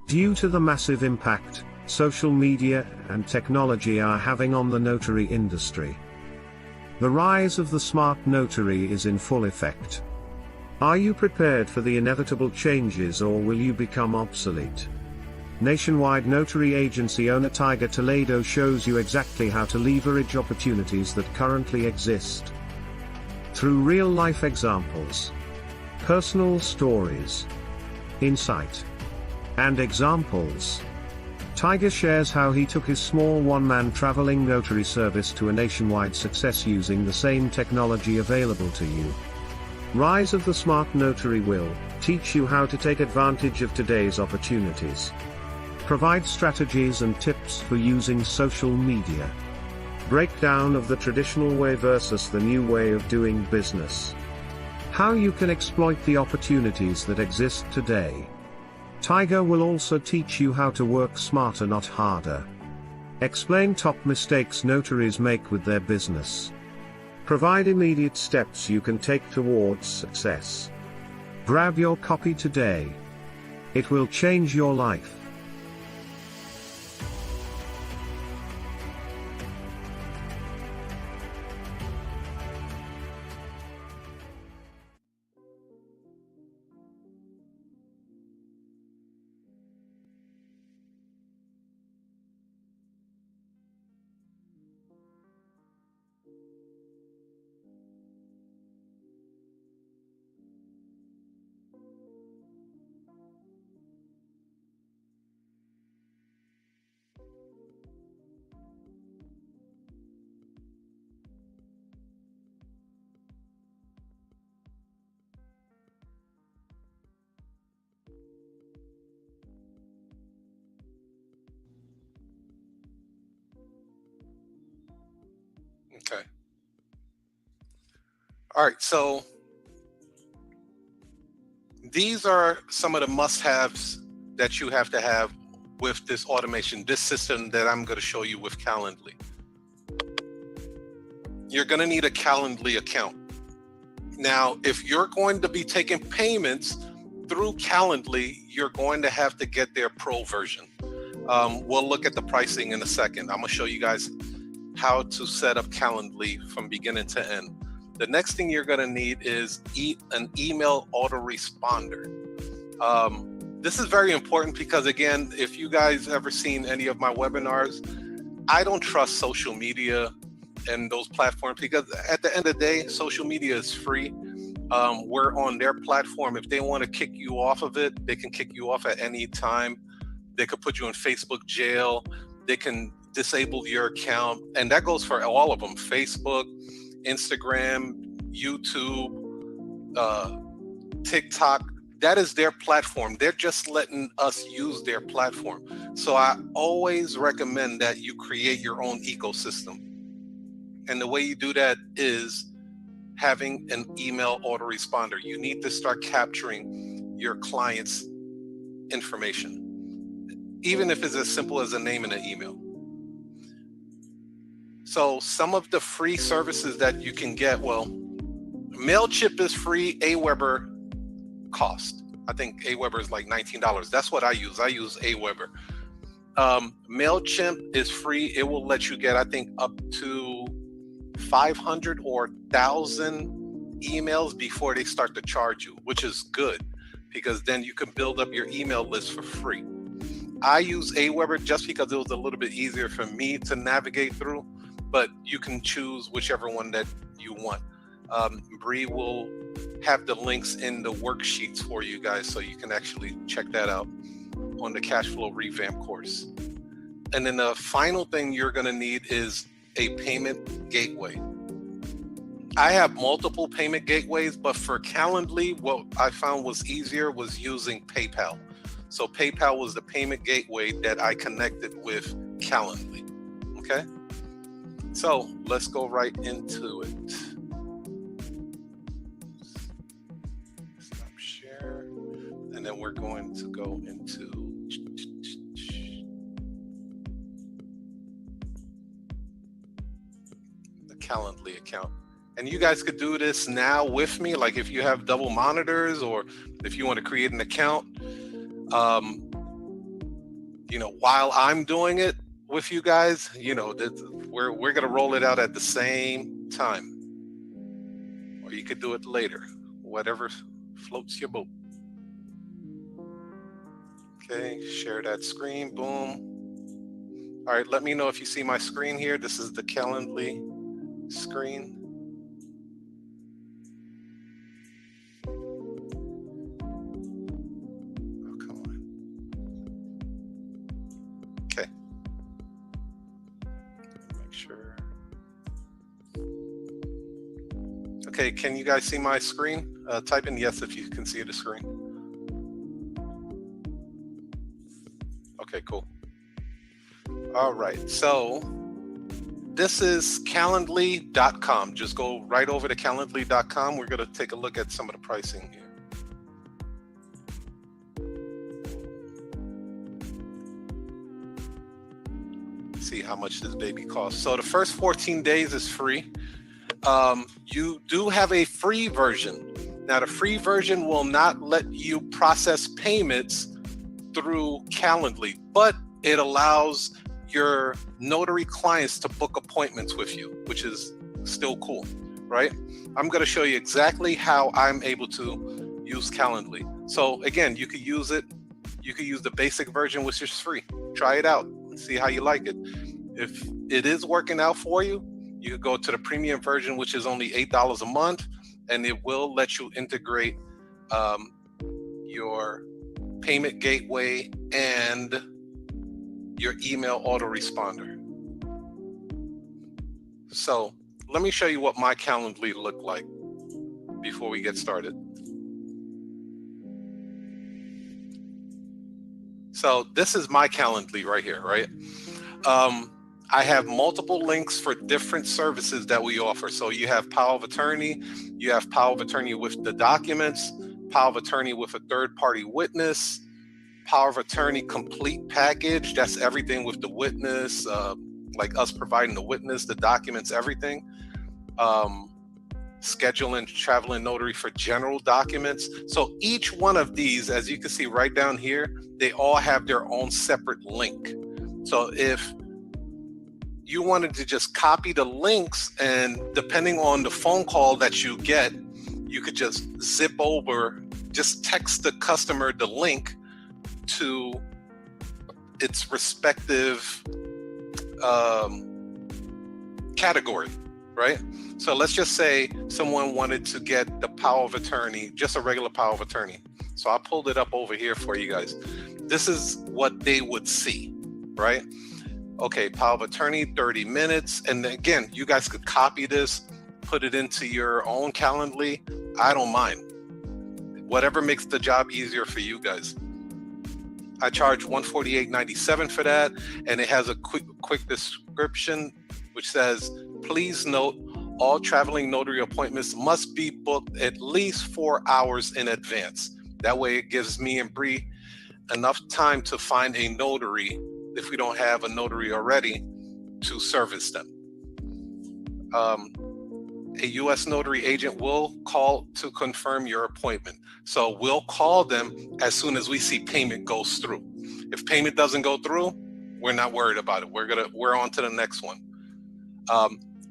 Due to the massive impact social media and technology are having on the notary industry, the rise of the smart notary is in full effect. Are you prepared for the inevitable changes, or will you become obsolete? Nationwide notary agency owner Tiger Toledo shows you exactly how to leverage opportunities that currently exist. Through real-life examples, personal stories, insight, and examples, Tiger shares how he took his small one-man traveling notary service to a nationwide success using the same technology available to you. Rise of the Smart Notary will teach you how to take advantage of today's opportunities, provide strategies and tips for using social media, breakdown of the traditional way versus the new way of doing business, how you can exploit the opportunities that exist today. Tiger will also teach you how to work smarter, not harder. Explain top mistakes notaries make with their business. Provide immediate steps you can take towards success. Grab your copy today. It will change your life. Okay. All right. So these are some of the must-haves that you have to have with this automation, this system that I'm going to show you with Calendly. You're going to need a Calendly account. Now, if you're going to be taking payments through Calendly, you're going to have to get their pro version. We'll look at the pricing in a second. I'm going to show you guys how to set up Calendly from beginning to end. The next thing you're going to need is an email autoresponder. This is very important because, again, if you guys ever seen any of my webinars, I don't trust social media and those platforms because at the end of the day, social media is free. We're on their platform. If they want to kick you off of it, they can kick you off at any time. They could put you in Facebook jail. They can disable your account. And that goes for all of them: Facebook, Instagram, YouTube, TikTok. That is their platform. They're just letting us use their platform. So I always recommend that you create your own ecosystem. And the way you do that is having an email autoresponder. You need to start capturing your client's information, even if it's as simple as a name and an email. So some of the free services that you can get, well, MailChimp is free. Aweber cost. I think Aweber is like $19. That's what I use. I use Aweber. MailChimp is free. It will let you get, I think, up to 500 or 1,000 emails before they start to charge you, which is good because then you can build up your email list for free. I use Aweber just because it was a little bit easier for me to navigate through, but you can choose whichever one that you want. Bree will have the links in the worksheets for you guys so you can actually check that out on the cash flow revamp course. And then the final thing you're going to need is a payment gateway. I have multiple payment gateways, but for Calendly, what I found was easier was using PayPal. So PayPal was the payment gateway that I connected with Calendly. Okay, so let's go right into it. Stop share, and then we're going to go into the Calendly account. And you guys could do this now with me, like if you have double monitors or if you want to create an account. while I'm doing it with you guys, we're gonna roll it out at the same time, or you could do it later, whatever floats your boat. Okay, share that screen, boom. All right, let me know if you see my screen here. This is the Calendly screen. Oh, come on. Okay. Make sure. Okay, can you guys see my screen? Type in yes if you can see the screen. Okay, cool. All right, so this is Calendly.com. Just go right over to Calendly.com. We're going to take a look at some of the pricing here. See how much this baby costs. So the first 14 days is free. You do have a free version. Now, the free version will not let you process payments through Calendly, but it allows your notary clients to book appointments with you, which is still cool, right? I'm going to show you exactly how I'm able to use Calendly. So again, you could use it. You could use the basic version, which is free. Try it out and see how you like it. If it is working out for you, you could go to the premium version, which is only $8 a month, and it will let you integrate your payment gateway and your email autoresponder. So let me show you what my Calendly looked like before we get started. So this is my Calendly right here, right? I have multiple links for different services that we offer. So you have power of attorney, you have power of attorney with the documents, power of attorney with a third-party witness, power of attorney complete package. That's everything with the witness, like us providing the witness, the documents, everything. Scheduling, traveling notary for general documents. So each one of these, as you can see right down here, they all have their own separate link. So if you wanted to just copy the links, and depending on the phone call that you get, you could just zip over, just text the customer the link to its respective category, right? So let's just say someone wanted to get the power of attorney, just a regular power of attorney. So I pulled it up over here for you guys. This is what they would see, right? Okay, power of attorney, 30 minutes. And again, you guys could copy this, put it into your own Calendly. I don't mind. Whatever makes the job easier for you guys. I charge $148.97 for that, and it has a quick description which says, please note, all traveling notary appointments must be booked at least 4 hours in advance. That way it gives me and Bree enough time to find a notary, if we don't have a notary already, to service them. A U.S. notary agent will call to confirm your appointment. So we'll call them as soon as we see payment goes through. If payment doesn't go through, we're not worried about it. We're on to the next one.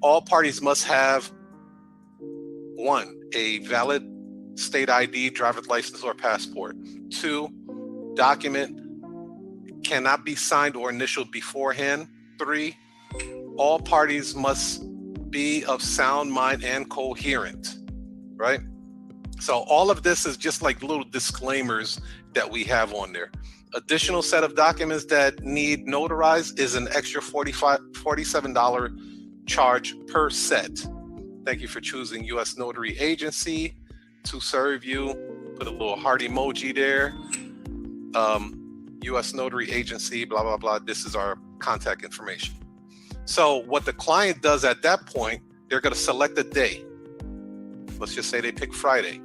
All parties must have 1, a valid state ID, driver's license, or passport. 2, document cannot be signed or initialed beforehand. 3, all parties must be of sound mind and coherent, right? So all of this is just like little disclaimers that we have on there. Additional set of documents that need notarized is an extra $47 charge per set. Thank you for choosing U.S. Notary Agency to serve you. Put a little heart emoji there. U.S. Notary Agency, blah, blah, blah. This is our contact information. So what the client does at that point, they're going to select a day. Let's just say they pick Friday.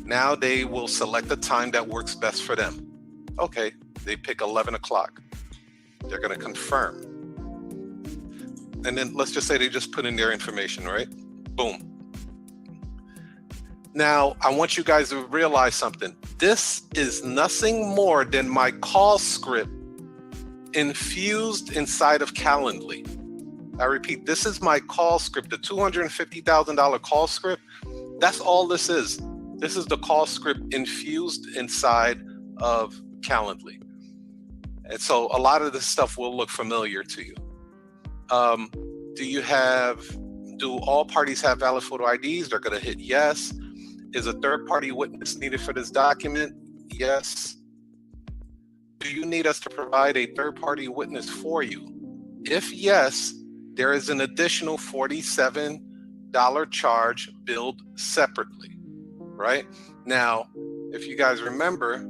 Now they will select a time that works best for them. Okay, they pick 11 o'clock. They're going to confirm. And then let's just say they just put in their information, right? Boom. Now, I want you guys to realize something. This is nothing more than my call script infused inside of Calendly. I repeat, this is my call script, the $250,000 call script. That's all this is. This is the call script infused inside of Calendly. And so a lot of this stuff will look familiar to you. Do all parties have valid photo IDs? They're going to hit yes. Is a third-party witness needed for this document? Yes. Do you need us to provide a third-party witness for you? If yes, there is an additional $47 charge billed separately, right? Now, if you guys remember,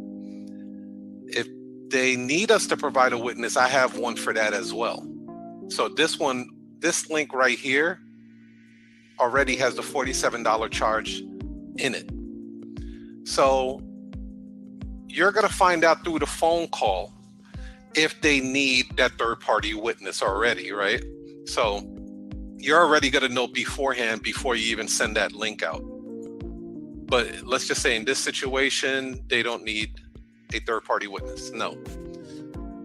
if they need us to provide a witness, I have one for that as well. So this link right here already has the $47 charge in it. So you're going to find out through the phone call if they need that third-party witness already, right? So you're already going to know beforehand before you even send that link out. But let's just say in this situation, they don't need a third-party witness. No.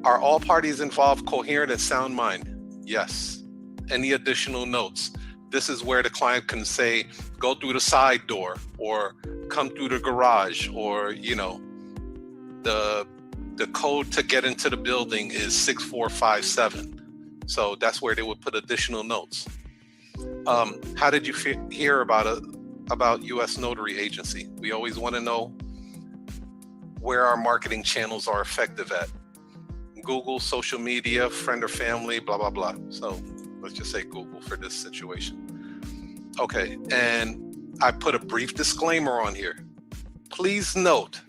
Are all parties involved coherent and sound mind? Yes. Any additional notes? This is where the client can say, go through the side door or come through the garage, or, the code to get into the building is 6457. So that's where they would put additional notes. How did you hear about U.S. Notary Agency? We always want to know where our marketing channels are effective at. Google, social media, friend or family, blah, blah, blah. So let's just say Google for this situation. Okay, and I put a brief disclaimer on here. Please note,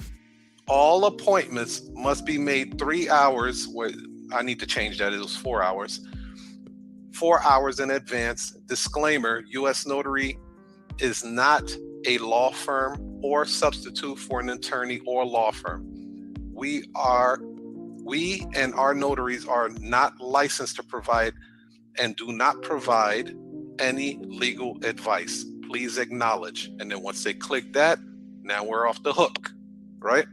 all appointments must be made 3 hours. I need to change that, it was 4 hours. 4 hours in advance. Disclaimer, U.S. Notary is not a law firm or substitute for an attorney or law firm. We and our notaries are not licensed to provide and do not provide any legal advice. Please acknowledge. And then once they click that, now we're off the hook, right?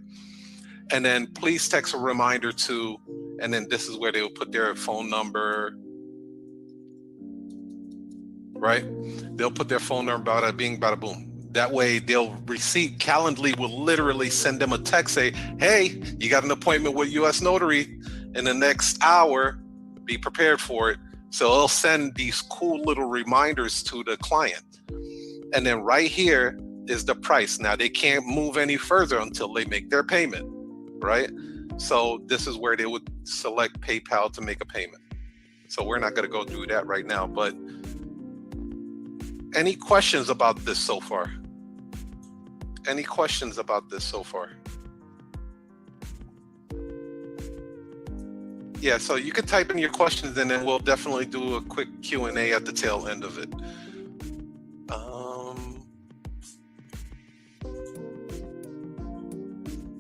And then please text a reminder to, and then this is where they will put their phone number, right? They'll put their phone number, bada bing, bada boom. That way they'll receive, Calendly will literally send them a text, say, hey, you got an appointment with U.S. Notary in the next hour, be prepared for it. So they'll send these cool little reminders to the client. And then right here is the price. Now they can't move any further until they make their payment, right? So this is where they would select PayPal to make a payment. So we're not going to go through that right now, but any questions about this so far? Any questions about this so far? Yeah, so you can type in your questions and then we'll definitely do a quick Q&A at the tail end of it.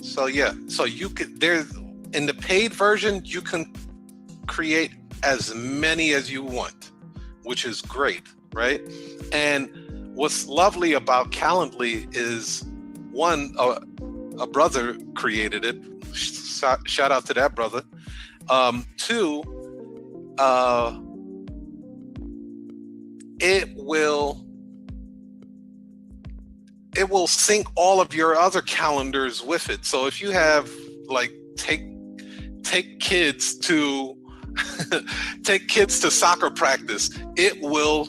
So yeah, so you could, there's, in the paid version, you can create as many as you want, which is great, right? And what's lovely about Calendly is, one, a brother created it. Shout out to that brother. Two, it will sync all of your other calendars with it. So if you have, like, take kids to take kids to soccer practice, it will,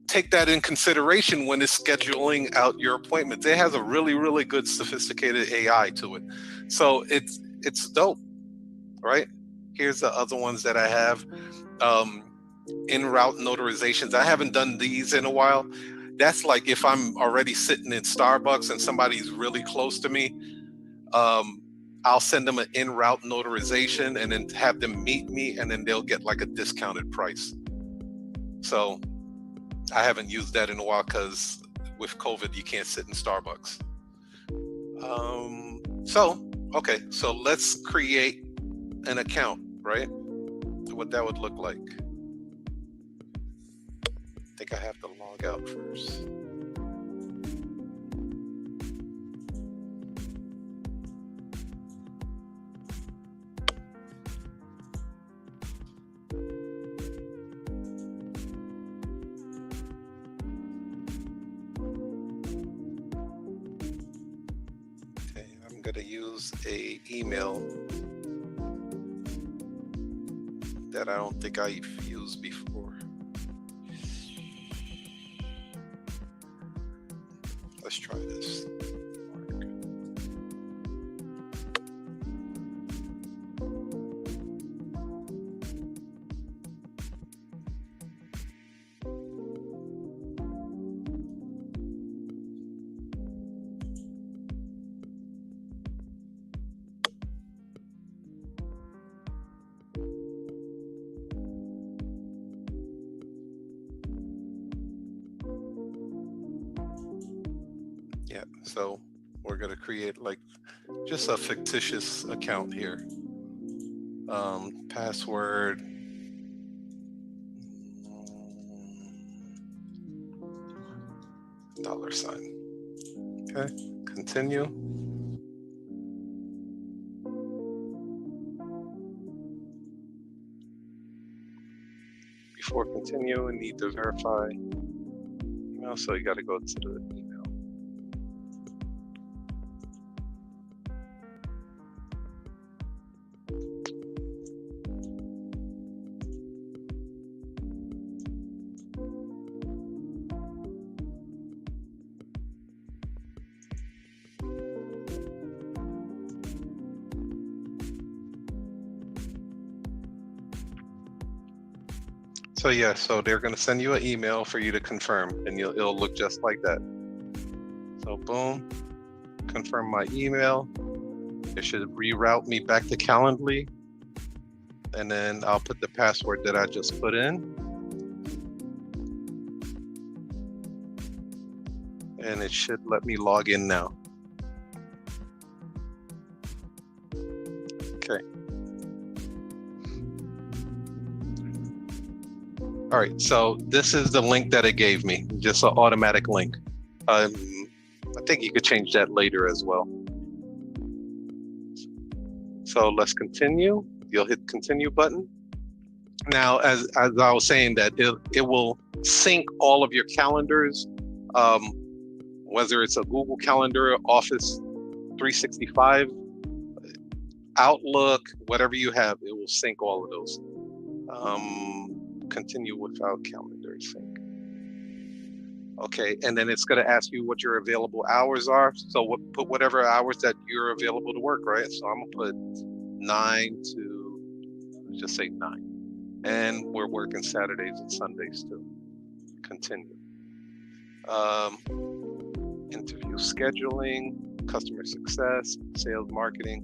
take that in consideration when it's scheduling out your appointments. It has a really, really good sophisticated AI to it. So it's dope, right? Here's the other ones that I have. En route notarizations. I haven't done these in a while. That's like if I'm already sitting in Starbucks and somebody's really close to me, I'll send them an en route notarization and then have them meet me, and then they'll get like a discounted price. So I haven't used that in a while because with COVID, you can't sit in Starbucks. Okay, so let's create an account, right? What that would look like. I think I have to log out first. gonna use a email that I don't think I've used before. Let's try this. Yeah, so we're going to create like just a fictitious account here. Password. $. Okay, continue. Before continue, we need to verify email, so you got to go to the email. So yeah, so they're going to send you an email for you to confirm, and it'll look just like that. So boom, confirm my email. It should reroute me back to Calendly, and then I'll put the password that I just put in, and it should let me log in now. Okay. All right, so this is the link that it gave me, just an automatic link. I think you could change that later as well. So let's continue. You'll hit continue button. Now, as I was saying, that it will sync all of your calendars, whether it's a Google Calendar, Office 365, Outlook, whatever you have, it will sync all of those. Continue without calendar sync. Okay, and then it's going to ask you what your available hours are. So put whatever hours that you're available to work, right? So I'm going to put 9 to, let's just say 9. And we're working Saturdays and Sundays too. Continue. Interview scheduling, customer success, sales marketing.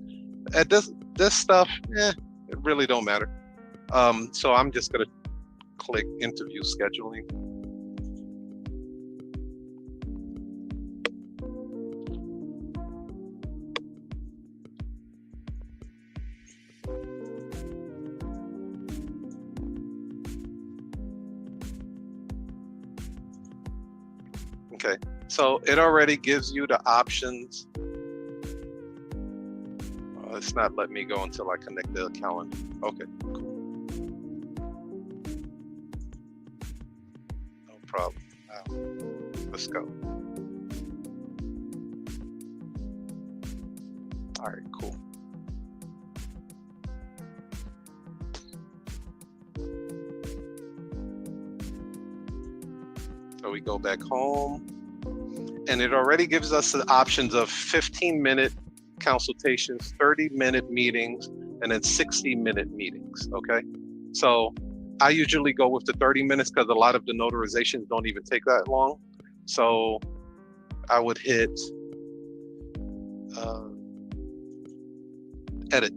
This stuff, it really don't matter. So I'm just going to click interview scheduling. Okay, so it already gives you the options. It's not letting me go until I connect the calendar. Okay, cool. No problem. Let's go. All right, cool. So we go back home, and it already gives us the options of 15-minute consultations, 30-minute meetings, and then 60-minute meetings, okay? So I usually go with the 30 minutes because a lot of the notarizations don't even take that long. So I would hit edit,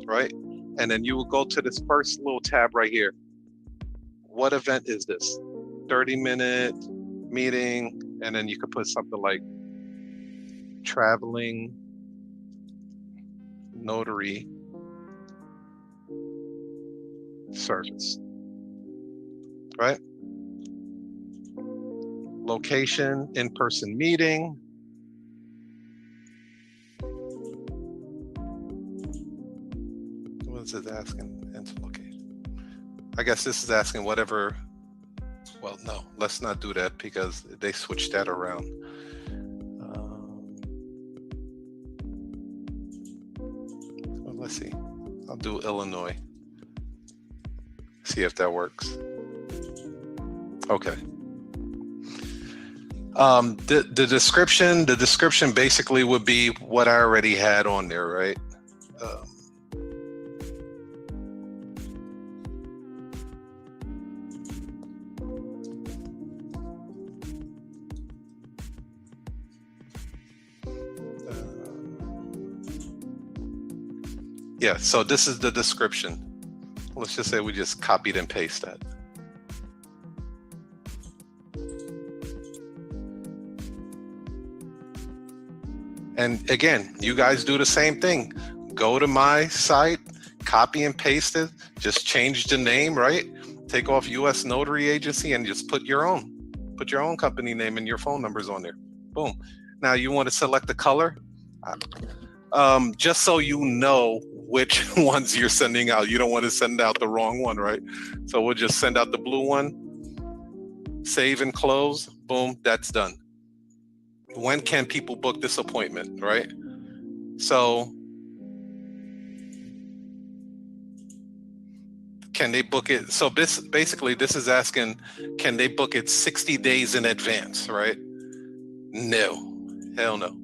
right? And then you will go to this first little tab right here. What event is this? 30-minute meeting, and then you could put something like traveling notary service, right? Location, in-person meeting. What is it asking? Into location. I guess this is asking whatever. Well, no, let's not do that because they switched that around. Let's see. I'll do Illinois. See if that works. Okay. The description basically would be what I already had on there, right? Yeah, so this is the description. Let's just say we just copied and paste that. And again, you guys do the same thing. Go to my site, copy and paste it, just change the name, right? Take off US Notary Agency and just put your own company name and your phone numbers on there. Boom. Now you want to select the color. Just so you know which ones you're sending out. You don't want to send out the wrong one, right? So we'll just send out the blue one, save and close, boom, that's done. When can people book this appointment, right? So can they book it? So this is asking, can they book it 60 days in advance, right? No, hell no.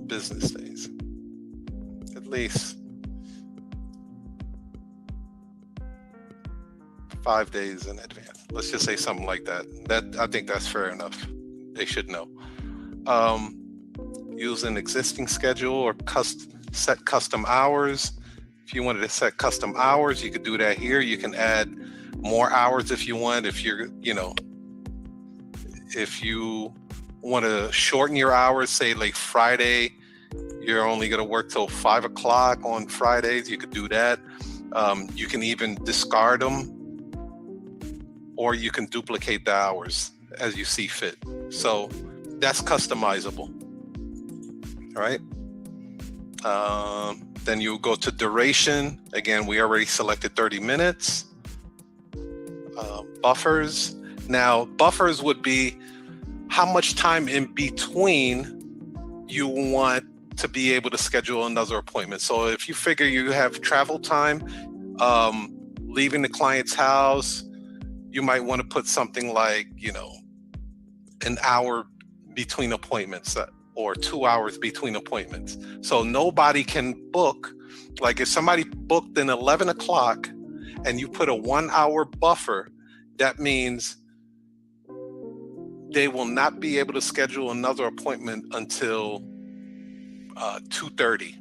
Business days, at least 5 days in advance. Let's just say something like that. I think that's fair enough. They should know. Use an existing schedule or set custom hours. If you wanted to set custom hours, you could do that here. You can add more hours if you want. If you're, if you want to shorten your hours, say like Friday, you're only going to work till 5 o'clock on Fridays, you could do that. You can even discard them, or you can duplicate the hours as you see fit. So that's customizable. All right. Then you go to duration. Again, we already selected 30 minutes. Buffers. Now, buffers would be how much time in between you want to be able to schedule another appointment. So if you figure you have travel time, leaving the client's house, you might want to put something like, an hour between appointments or 2 hours between appointments. So nobody can book, like if somebody booked in 11 o'clock and you put a 1 hour buffer, that means they will not be able to schedule another appointment until 2:30,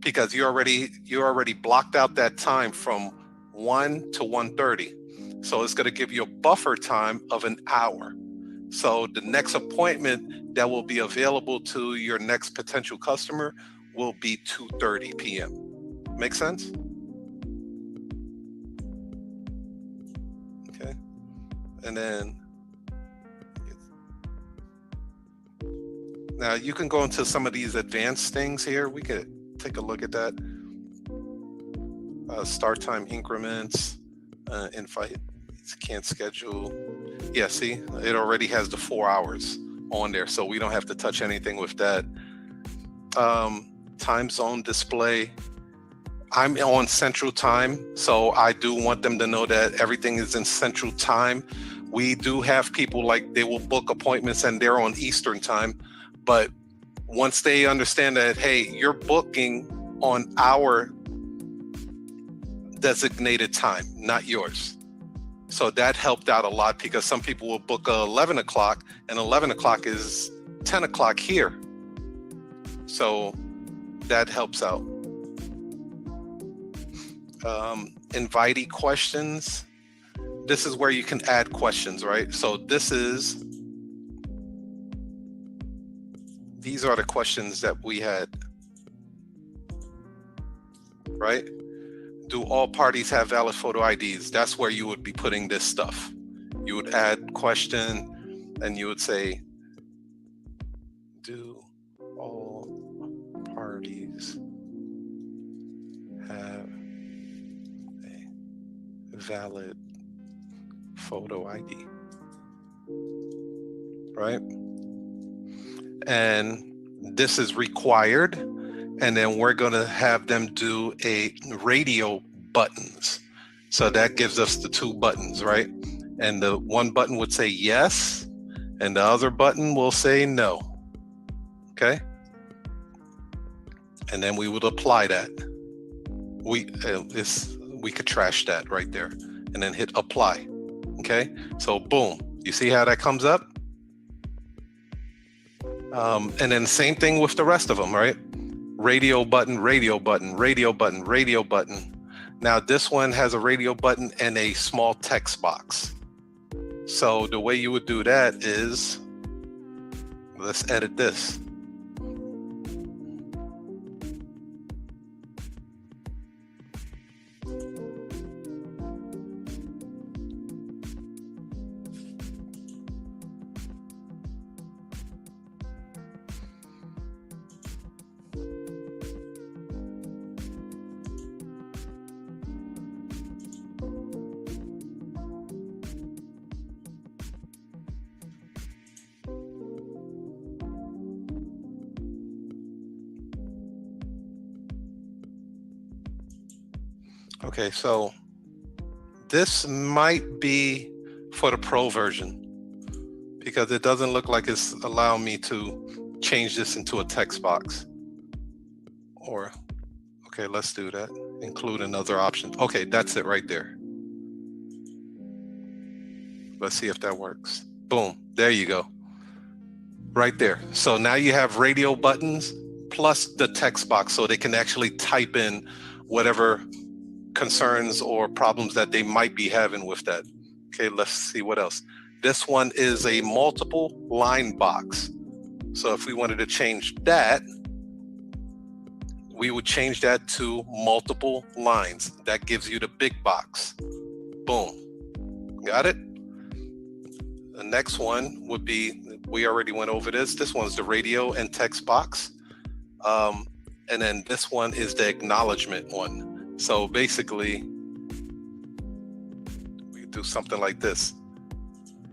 because you already blocked out that time from 1 to 1:30. So it's going to give you a buffer time of an hour. So the next appointment that will be available to your next potential customer will be 2:30 p.m. Make sense? Okay. And then now you can go into some of these advanced things here. We could take a look at that. Start time increments, invite, can't schedule. Yeah, see, it already has the 4 hours on there, so we don't have to touch anything with that. Time zone display. I'm on Central Time, so I do want them to know that everything is in Central Time. We do have people like they will book appointments and they're on Eastern Time, but once they understand that, hey, you're booking on our designated time, not yours. So that helped out a lot, because some people will book 11 o'clock and 11 o'clock is 10 o'clock here. So that helps out. Invitee questions. This is where you can add questions, right? So these are the questions that we had, right? Do all parties have valid photo IDs? That's where you would be putting this stuff. You would add question and you would say, do all parties have a valid photo ID? right? And this is required. And then we're going to have them do a radio buttons. So that gives us the 2 buttons, right? And the one button would say yes, and the other button will say no. Okay? And then we would apply that. We could trash that right there and then hit apply. Okay? So boom. You see how that comes up? And then same thing with the rest of them, right? Radio button, radio button, radio button, radio button. Now this one has a radio button and a small text box. So the way you would do that is, let's edit this. Okay, so this might be for the pro version because it doesn't look like it's allowing me to change this into a text box. Or, okay, let's do that. Include another option. Okay, that's it right there. Let's see if that works. Boom, there you go. Right there. So now you have radio buttons plus the text box so they can actually type in whatever concerns or problems that they might be having with that. Okay, let's see what else. This one is a multiple line box. So if we wanted to change that, we would change that to multiple lines. That gives you the big box. Boom. Got it? The next one would be, we already went over this. This one's the radio and text box. And then this one is the acknowledgement one. So basically, we do something like this.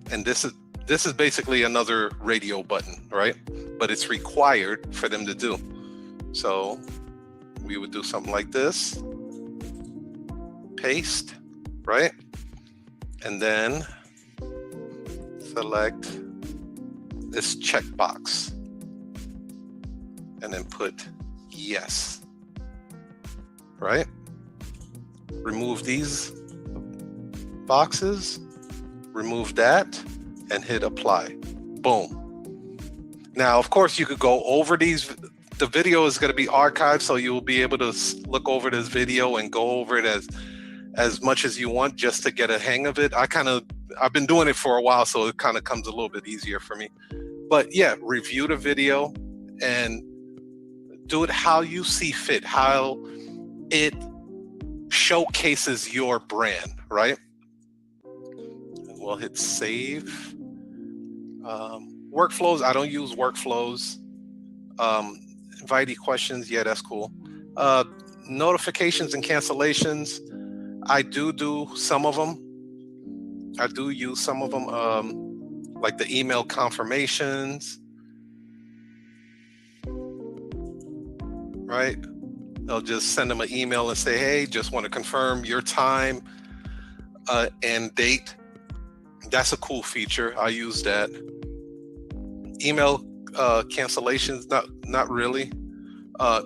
And this is basically another radio button, right? But it's required for them to do. So we would do something like this. Paste, right? And then select this checkbox. And then put yes, right? Remove these boxes, remove that, and hit apply. Boom. Now, of course, you could go over these. The video is going to be archived, so you'll be able to look over this video and go over it as much as you want just to get a hang of it. I've been doing it for a while, so it kind of comes a little bit easier for me. But yeah, review the video and do it how you see fit, how it showcases your brand, right? And we'll hit save. Workflows, I don't use workflows. Invitee questions, yeah, that's cool. Notifications and cancellations, I do some of them. I do use some of them, like the email confirmations, right? They'll just send them an email and say, hey, just want to confirm your time and date. That's a cool feature. I use that. Email cancellations, not really.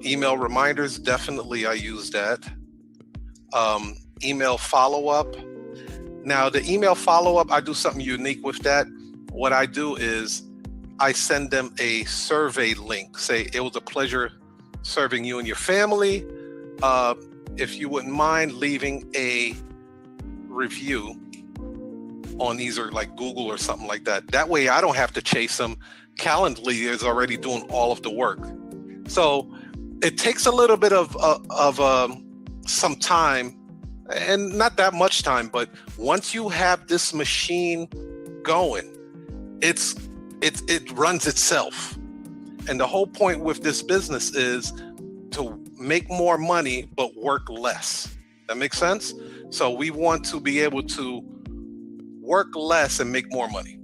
Email reminders, definitely I use that. Email follow-up. Now the email follow-up, I do something unique with that. What I do is I send them a survey link. Say, it was a pleasure serving you and your family. If you wouldn't mind leaving a review on either like Google or something like that. That way I don't have to chase them. Calendly is already doing all of the work. So it takes a little bit of some time, and not that much time, but once you have this machine going, it runs itself. And the whole point with this business is to make more money, but work less. That makes sense? So we want to be able to work less and make more money.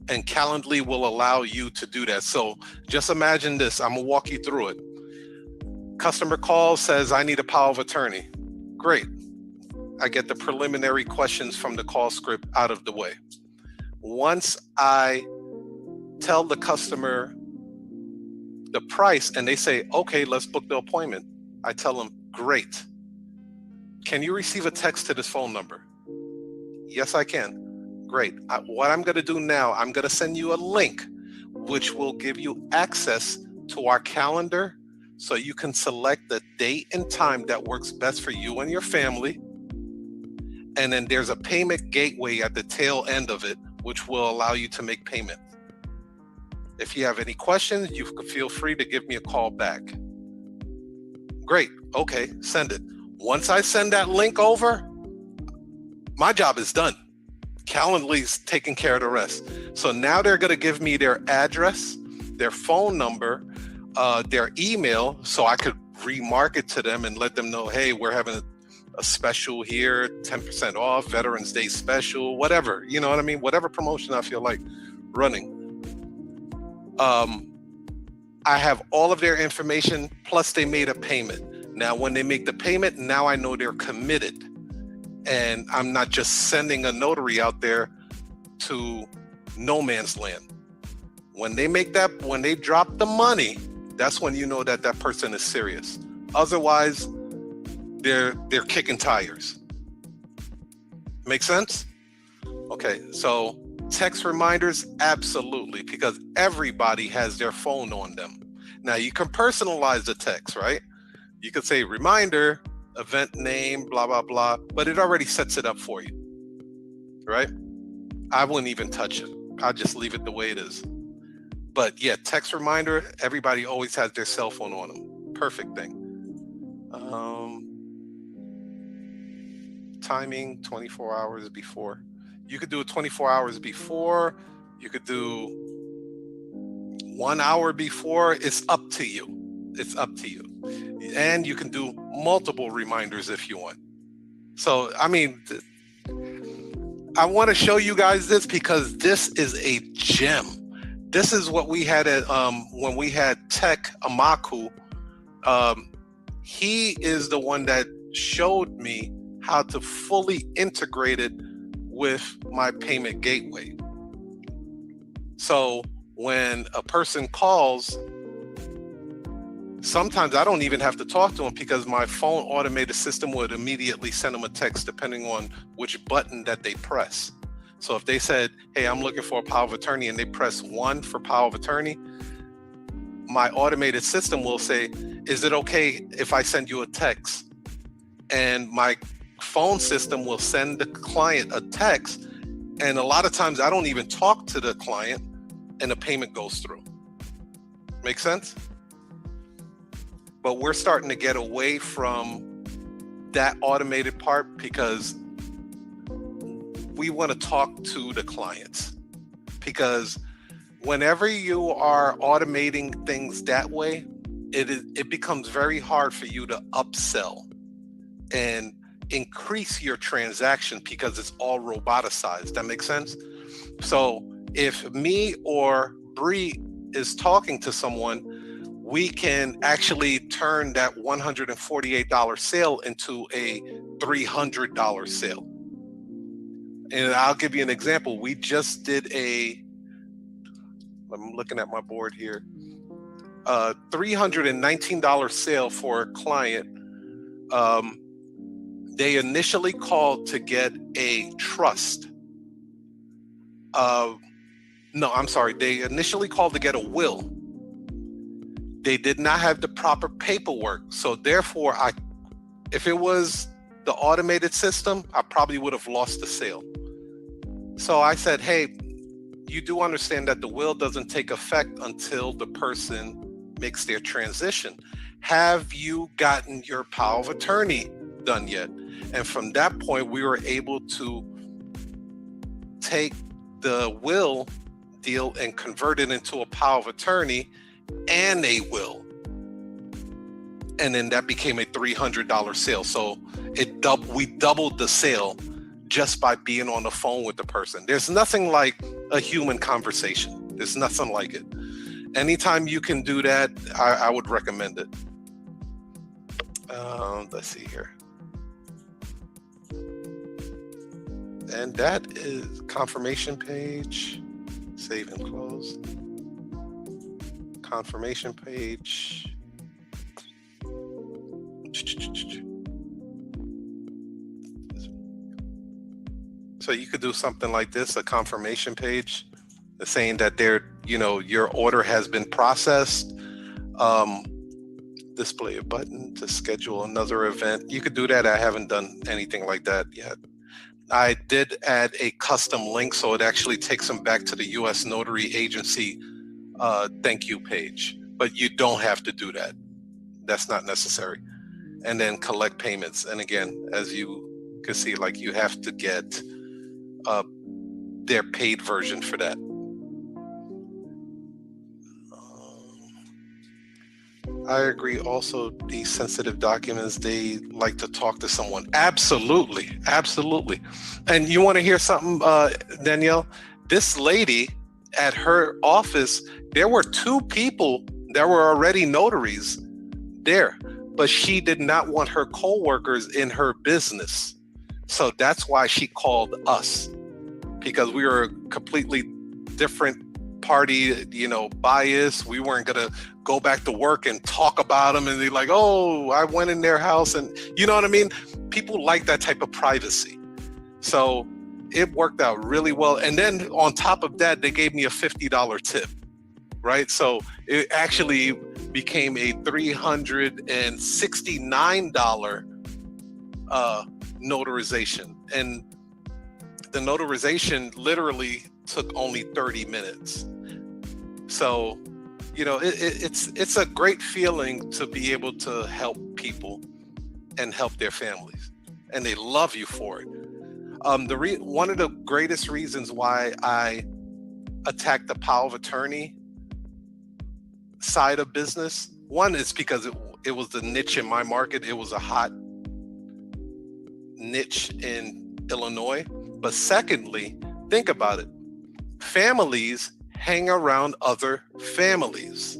And Calendly will allow you to do that. So just imagine this. I'm gonna walk you through it. Customer calls, says, I need a power of attorney. Great. I get the preliminary questions from the call script out of the way. Once I tell the customer the price and they say, okay, let's book the appointment, I tell them, great. Can you receive a text to this phone number? Yes, I can. Great. What I'm going to do now, I'm going to send you a link which will give you access to our calendar so you can select the date and time that works best for you and your family. And then there's a payment gateway at the tail end of it, which will allow you to make payment. If you have any questions, you can feel free to give me a call back. Great. Okay, send it. Once I send that link over, my job is done. Calendly's taking care of the rest. So now they're going to give me their address, their phone number, their email, so I could remarket to them and let them know, hey, we're having a special here, 10% off, Veterans Day special, whatever, you know what I mean? Whatever promotion I feel like running. I have all of their information, plus they made a payment. Now, when they make the payment, now I know they're committed. And I'm not just sending a notary out there to no man's land. When they drop the money, that's when you know that that person is serious. Otherwise, they're kicking tires. Make sense? Okay, so text reminders, absolutely, because everybody has their phone on them. Now you can personalize the text, right? You could say reminder, event name, blah, blah, blah, but it already sets it up for you, right? I wouldn't even touch it. I'll just leave it the way it is. But yeah, text reminder, everybody always has their cell phone on them. Perfect thing. Timing, 24 hours before. You could do it 24 hours before. You could do 1 hour before. It's up to you. It's up to you. And you can do multiple reminders if you want. So, I mean, I want to show you guys this because this is a gem. This is what we had at when we had Tech Amaku. He is the one that showed me how to fully integrate it with my payment gateway. So when a person calls, sometimes I don't even have to talk to them because my phone automated system would immediately send them a text depending on which button that they press. So if they said, hey, I'm looking for a power of attorney, and they press 1 for power of attorney, my automated system will say, is it okay if I send you a text? And my phone system will send the client a text. And a lot of times I don't even talk to the client and the payment goes through. Make sense? But we're starting to get away from that automated part because we want to talk to the clients. Because whenever you are automating things that way, it becomes very hard for you to upsell and increase your transaction because it's all roboticized. That makes sense? So if me or Bree is talking to someone, we can actually turn that $148 sale into a $300 sale. And I'll give you an example. We just did I'm looking at my board here, a $319 sale for a client. They initially called to get a trust. They initially called to get a will. They did not have the proper paperwork. So therefore, if it was the automated system, I probably would have lost the sale. So I said, hey, you do understand that the will doesn't take effect until the person makes their transition. Have you gotten your power of attorney done yet? And from that point, we were able to take the will deal and convert it into a power of attorney and a will. And then that became a $300 sale. So we doubled the sale just by being on the phone with the person. There's nothing like a human conversation. There's nothing like it. Anytime you can do that, I would recommend it. Let's see here. And that is confirmation page. Save and close. Confirmation page. So you could do something like this, a confirmation page, saying that your order has been processed. Display a button to schedule another event. You could do that. I haven't done anything like that yet. I did add a custom link, so it actually takes them back to the U.S. Notary Agency thank you page. But you don't have to do that. That's not necessary. And then collect payments. And again, as you can see, like, you have to get their paid version for that. I agree. Also, these sensitive documents, they like to talk to someone. Absolutely. Absolutely. And you want to hear something, Danielle? This lady at her office, there were 2 people that were already notaries there, but she did not want her coworkers in her business. So that's why she called us, because we were a completely different party, bias. We weren't going to go back to work and talk about them and they're like, oh, I went in their house, and you know what I mean? People like that type of privacy. So it worked out really well. And then on top of that, they gave me a $50 tip, right? So it actually became a $369 notarization. And the notarization literally took only 30 minutes. So, it's a great feeling to be able to help people and help their families, and they love you for it. One of the greatest reasons why I attacked the power of attorney side of business, one is because it was the niche in my market. It was a hot niche in Illinois. But secondly, think about it. Families hang around other families,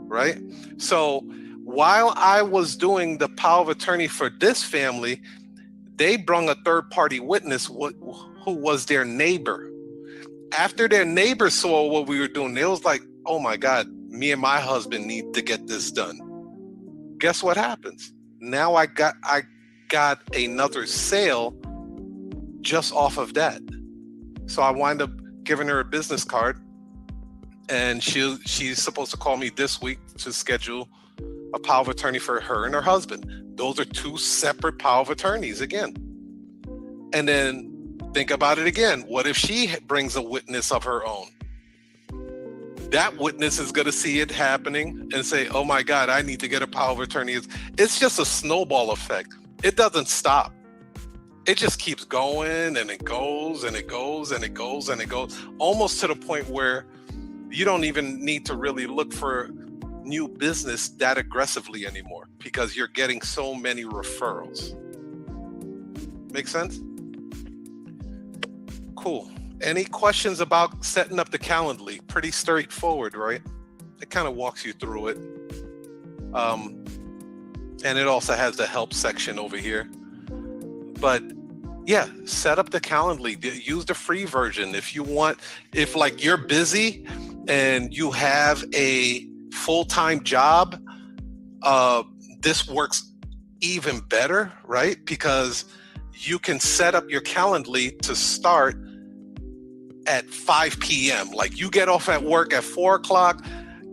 right? So while I was doing the power of attorney for this family, they brung a third-party witness who was their neighbor. After their neighbor saw what we were doing, they was like, oh my God, me and my husband need to get this done. Guess what happens? Now I got another sale just off of that. So I wind up giving her a business card, and she's supposed to call me this week to schedule a power of attorney for her and her husband. Those are 2 separate power of attorneys again. And then think about it again. What if she brings a witness of her own? That witness is going to see it happening and say, oh my God, I need to get a power of attorney. It's just a snowball effect. It doesn't stop. It just keeps going, and it goes and it goes and it goes and it goes, almost to the point where you don't even need to really look for new business that aggressively anymore, because you're getting so many referrals. Make sense? Cool. Any questions about setting up the Calendly? Pretty straightforward, right? It kind of walks you through it. And it also has the help section over here. But yeah, set up the Calendly. Use the free version if you want. If like you're busy and you have a full-time job, this works even better, right? Because you can set up your Calendly to start at 5 p.m. Like you get off at work at 4 o'clock,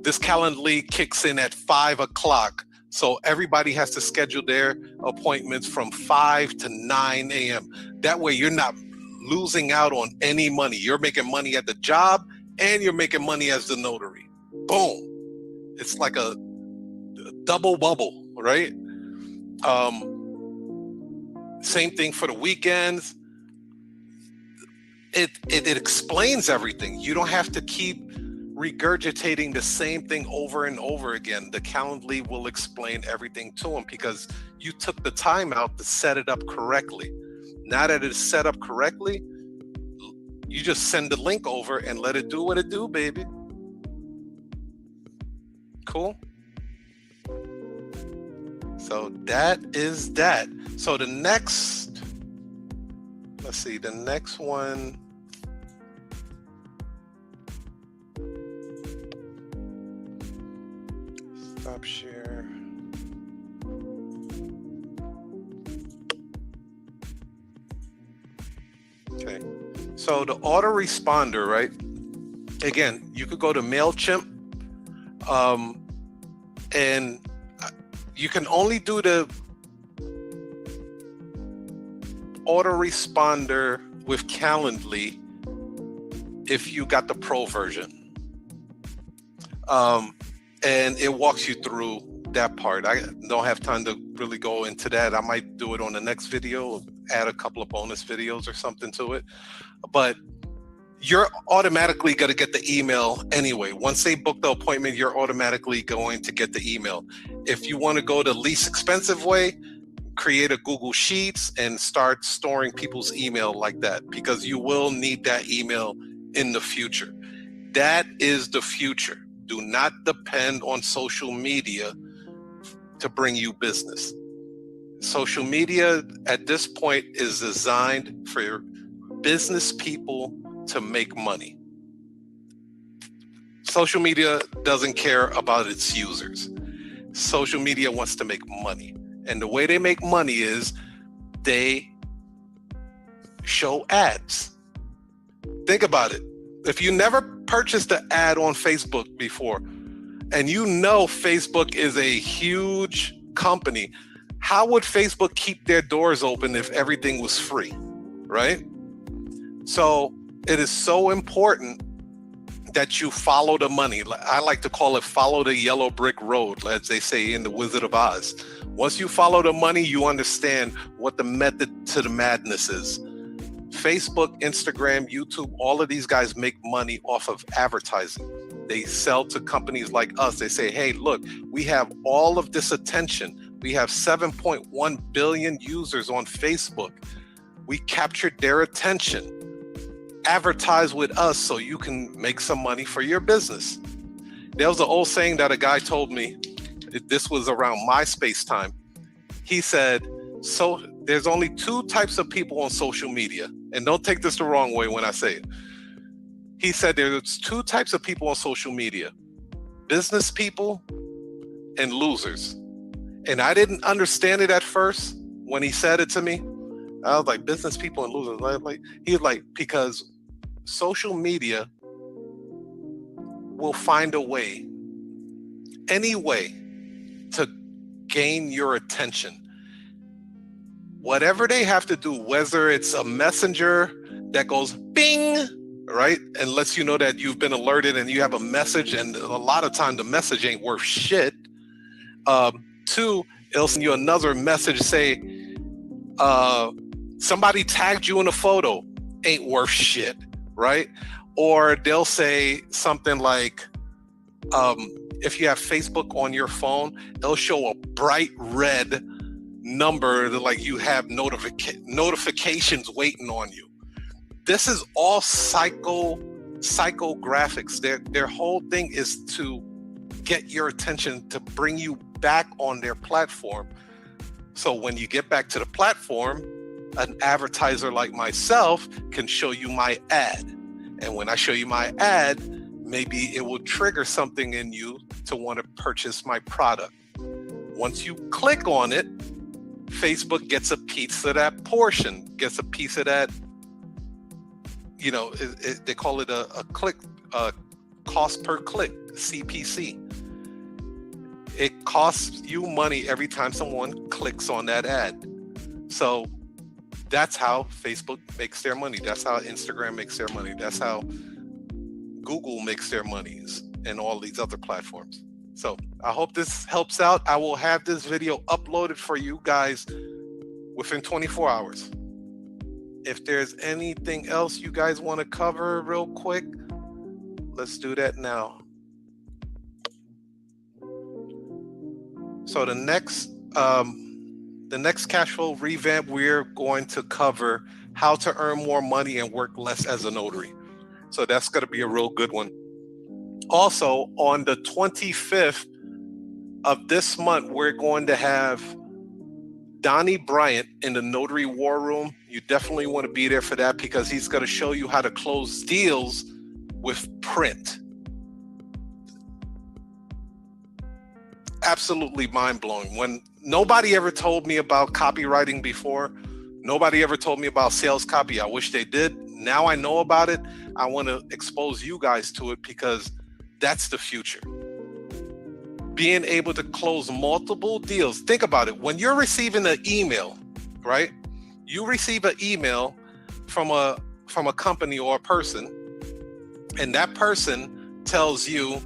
this Calendly kicks in at 5 o'clock. So everybody has to schedule their appointments from 5 to 9 a.m. That way you're not losing out on any money. You're making money at the job and you're making money as the notary. Boom. It's like a double bubble, right? Same thing for the weekends. It explains everything. You don't have to keep regurgitating the same thing over and over again. The Calendly will explain everything to them because you took the time out to set it up correctly. Now that it's set up correctly, you just send the link over and let it do what it do, baby. Cool. So that is that. So the next, let's see, the next one. Stop share. Okay. So the autoresponder, right? Again, you could go to MailChimp, and you can only do the autoresponder with Calendly if you got the pro version. And it walks you through that part. I don't have time to really go into that. I might do it on the next video, add a couple of bonus videos or something to it. But you're automatically going to get the email anyway. Once they book the appointment, you're automatically going to get the email. If you want to go the least expensive way, create a Google Sheets and start storing people's email like that, because you will need that email in the future. That is the future. Do not depend on social media to bring you business. Social media at this point is designed for business people to make money. Social media doesn't care about its users. Social media wants to make money. And the way they make money is they show ads. Think about it. If you never purchased an ad on Facebook before, and you know Facebook is a huge company, how would Facebook keep their doors open if everything was free, right? So it is so important that you follow the money. I like to call it follow the yellow brick road, as they say in The Wizard of Oz. Once you follow the money, you understand what the method to the madness is. Facebook, Instagram, YouTube, all of these guys make money off of advertising. They sell to companies like us. They say, hey, look, we have all of this attention. We have 7.1 billion users on Facebook. We captured their attention. Advertise with us so you can make some money for your business. There was an old saying that a guy told me. This was around MySpace time. He said, so there's only two types of people on social media. And don't take this the wrong way when I say it. He said there's two types of people on social media: business people and losers. And I didn't understand it at first when he said it to me. I was like, business people and losers. He was like, because social media will find a way, any way, to gain your attention. Whatever they have to do, whether it's a messenger that goes bing, right, and lets you know that you've been alerted and you have a message, and a lot of time the message ain't worth shit. Two, it'll send you another message, say, somebody tagged you in a photo, ain't worth shit, right? Or they'll say something like, if you have Facebook on your phone, it'll show a bright red number that like you have notifications waiting on you. This is all psychographics. Their whole thing is to get your attention, to bring you back on their platform. So when you get back to the platform, an advertiser like myself can show you my ad. And when I show you my ad, maybe it will trigger something in you to want to purchase my product. Once you click on it, Facebook gets a piece of that portion, gets a piece of that, you know, they call it a click, cost per click, CPC. It costs you money every time someone clicks on that ad. So that's how Facebook makes their money. That's how Instagram makes their money. That's how Google makes their monies, and all these other platforms. So I hope this helps out. I will have this video uploaded for you guys within 24 hours. If there's anything else you guys want to cover real quick, let's do that now. So the next The next cash flow revamp, we're going to cover how to earn more money and work less as a notary. So that's going to be a real good one. Also, on the 25th of this month, we're going to have Donnie Bryant in the Notary War Room. You definitely want to be there for that, because he's going to show you how to close deals with print. Absolutely mind-blowing. When nobody ever told me about copywriting before, nobody ever told me about sales copy. I wish they did. Now I know about it. I want to expose you guys to it, because that's the future. Being able to close multiple deals. Think about it. When you're receiving an email, right? You receive an email from a company or a person, and that person tells you,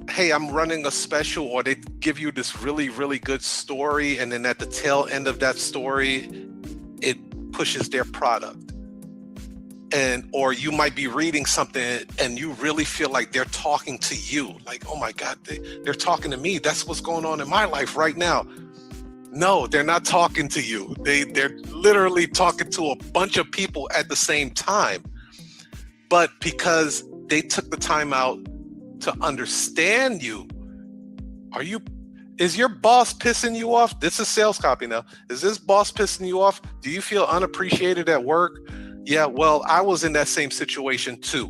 hey, I'm running a special, or they give you this really, really good story, and then at the tail end of that story, it pushes their product. Or you might be reading something and you really feel like they're talking to you. Like, oh my God, they're talking to me. That's what's going on in my life right now. No, they're not talking to you. They're literally talking to a bunch of people at the same time. But because they took the time out to understand you, is your boss pissing you off? This is sales copy now. Is this boss pissing you off? Do you feel unappreciated at work? Yeah, well, I was in that same situation too.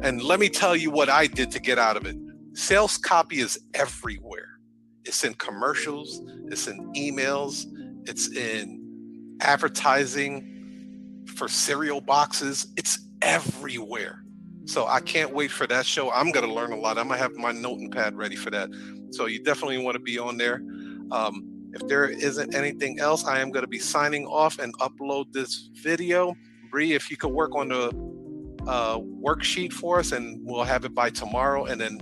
And let me tell you what I did to get out of it. Sales copy is everywhere. It's in commercials, it's in emails, it's in advertising for cereal boxes. It's everywhere. So I can't wait for that show. I'm going to learn a lot. I'm going to have my note and pad ready for that. So you definitely want to be on there. If there isn't anything else, I am going to be signing off and upload this video. Bree, if you could work on the worksheet for us, and we'll have it by tomorrow, and then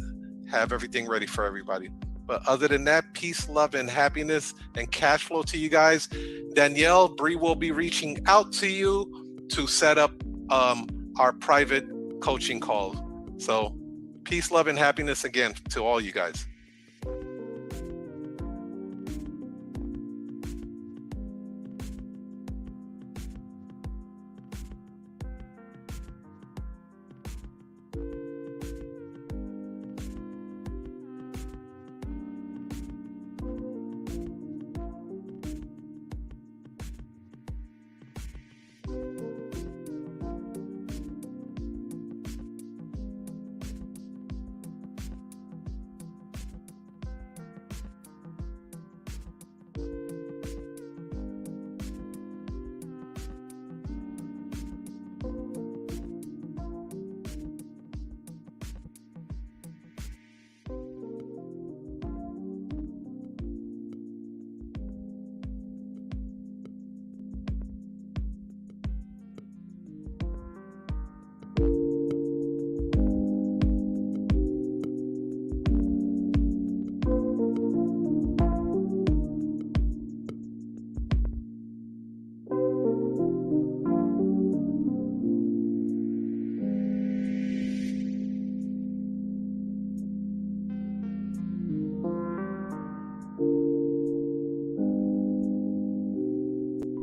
have everything ready for everybody. But other than that, peace, love, and happiness and cash flow to you guys. Danielle, Bree will be reaching out to you to set up our private coaching calls. So peace, love, and happiness again to all you guys.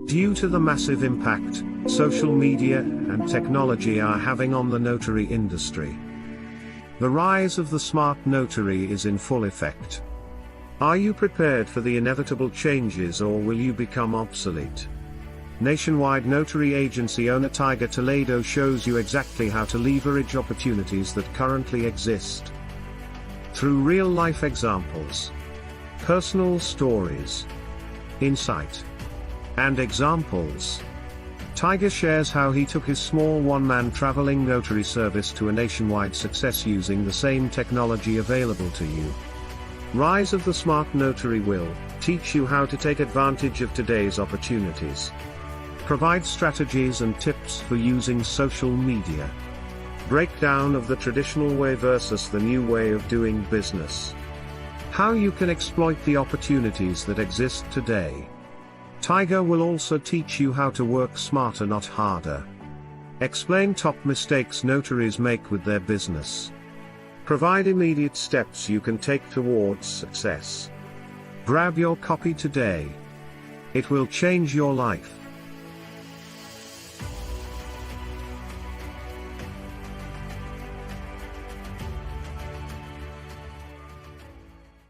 Due to the massive impact social media and technology are having on the notary industry, the rise of the smart notary is in full effect. Are you prepared for the inevitable changes, or will you become obsolete? Nationwide notary agency owner Tiger Toledo shows you exactly how to leverage opportunities that currently exist. Through real-life examples, personal stories, insight, and examples, Tiger shares how he took his small one-man traveling notary service to a nationwide success using the same technology available to you. Rise of the Smart Notary will teach you how to take advantage of today's opportunities. Provide strategies and tips for using social media. Breakdown of the traditional way versus the new way of doing business. How you can exploit the opportunities that exist today. Tiger will also teach you how to work smarter, not harder. Explain top mistakes notaries make with their business. Provide immediate steps you can take towards success. Grab your copy today. It will change your life.